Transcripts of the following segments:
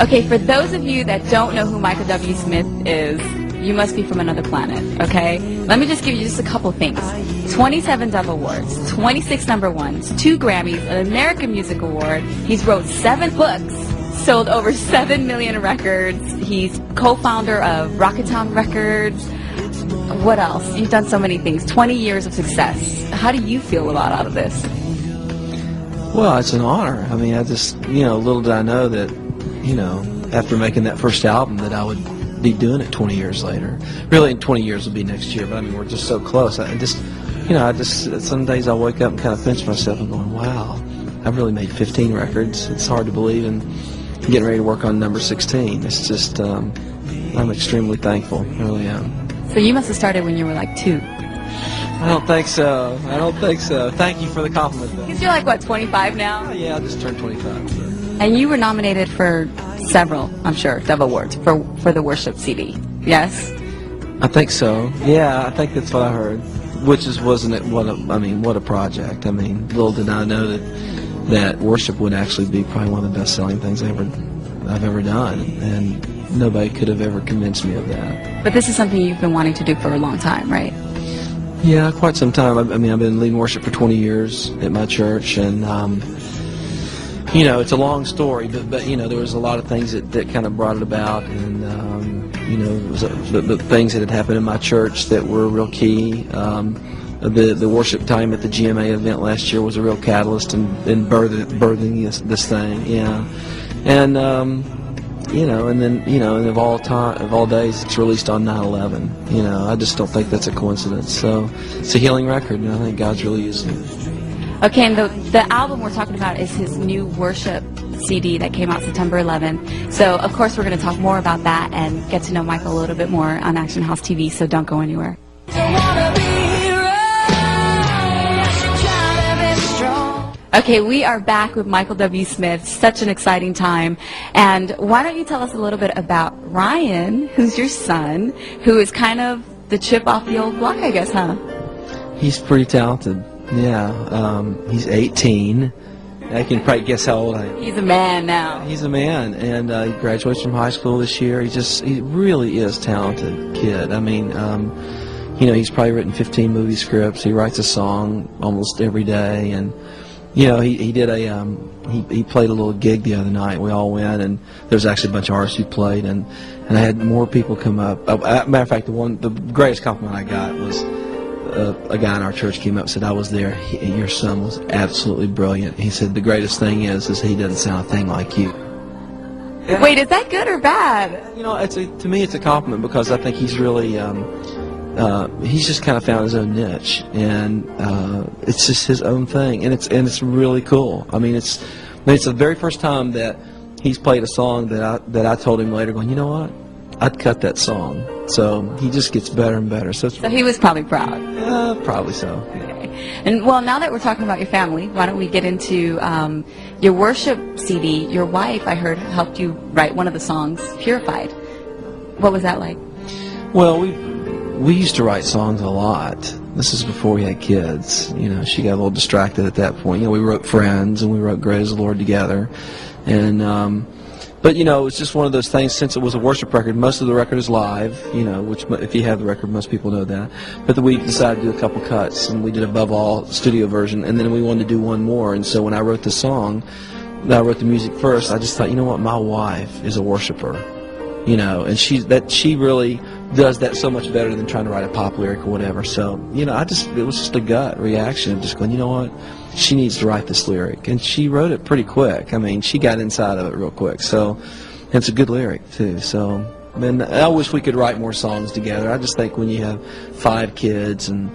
Okay, for those of you that don't know who Michael W. Smith is, you must be from another planet, okay? Let me just give you just a couple things. 27 Dove Awards, 26 #1s, 2 Grammys, an American Music Award. He's wrote 7 books, sold over 7 million records. He's co-founder of Rocketown Records. What else? You've done so many things. 20 years of success. How do you feel about all of this? Well, it's an honor. I mean, I just, little did I know that, after making that first album that I would be doing it 20 years later. Really, in 20 years will be next year, but I mean, we're just so close. Some days I wake up and kind of pinch myself and going, wow, I've really made 15 records. It's hard to believe, and getting ready to work on number 16. It's just, I'm extremely thankful. I really am. So you must have started when you were like 2. I don't think so. Thank you for the compliment, though. Because you're like, what, 25 now? Oh, yeah, I just turned 25. So. And you were nominated for several, I'm sure, Dove Awards for the Worship CD. Yes? I think so. Yeah, I think that's what I heard. Wasn't it? What a project. I mean, little did I know that Worship would actually be probably one of the best-selling things I've ever done, and nobody could have ever convinced me of that. But this is something you've been wanting to do for a long time, right? Yeah, quite some time. I mean, I've been leading worship for 20 years at my church, and it's a long story, but there was a lot of things that kind of brought it about, and it was the things that had happened in my church that were real key. The worship time at the GMA event last year was a real catalyst in birthing this thing, yeah. And and then of all days, it's released on 9/11. I just don't think that's a coincidence. So it's a healing record, and I think God's really using it. Okay, and the album we're talking about is his new Worship CD that came out September 11th. So, of course, we're going to talk more about that and get to know Michael a little bit more on Action House TV, so don't go anywhere. Okay, we are back with Michael W. Smith. Such an exciting time. And why don't you tell us a little bit about Ryan, who's your son, who is kind of the chip off the old block, I guess, huh? He's pretty talented. Yeah, he's 18. I can probably guess how old I am. He's a man now. He's a man, and he graduates from high school this year. He really is a talented kid. I mean, he's probably written 15 movie scripts. He writes a song almost every day, and he did he played a little gig the other night. We all went, and there was actually a bunch of artists who played, and I had more people come up. Matter of fact, the greatest compliment I got was. A guy in our church came up and said, I was there, your son was absolutely brilliant. He said, the greatest thing is he doesn't sound a thing like you. Yeah. Wait, is that good or bad? To me it's a compliment, because I think he's really, he's just kind of found his own niche, and it's just his own thing, and it's really cool. I mean, it's the very first time that he's played a song that I told him later, going, you know what? I'd cut that song. So he just gets better and better. So he was probably proud. Yeah, probably so. Okay. And well, now that we're talking about your family, why don't we get into your worship CD? Your wife, I heard, helped you write one of the songs, Purified. What was that like? Well, we used to write songs a lot. This is before we had kids. She got a little distracted at that point. We wrote Friends, and we wrote Great Is the Lord together. And but it's just one of those things. Since it was a worship record, most of the record is live. Which if you have the record, most people know that. But then we decided to do a couple cuts, and we did Above All studio version, and then we wanted to do one more. And so when I wrote the song, I wrote the music first. I just thought, you know what, my wife is a worshiper, and she really does that so much better than trying to write a pop lyric or whatever. So it was just a gut reaction of just going, you know what, she needs to write this lyric, and she wrote it pretty quick. I mean, she got inside of it real quick. So it's a good lyric too. So I wish we could write more songs together. I just think when you have 5 kids, and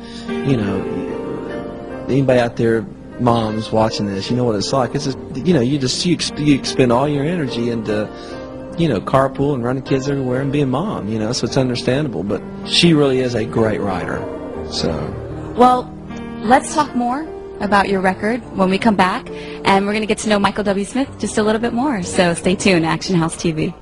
anybody out there, moms watching this, you know what it's like. It's just, you expend all your energy into carpool and running kids everywhere and being mom, so it's understandable. But she really is a great writer. So, well, let's talk more about your record when we come back, and we're going to get to know Michael W. Smith just a little bit more. So stay tuned, Action House TV.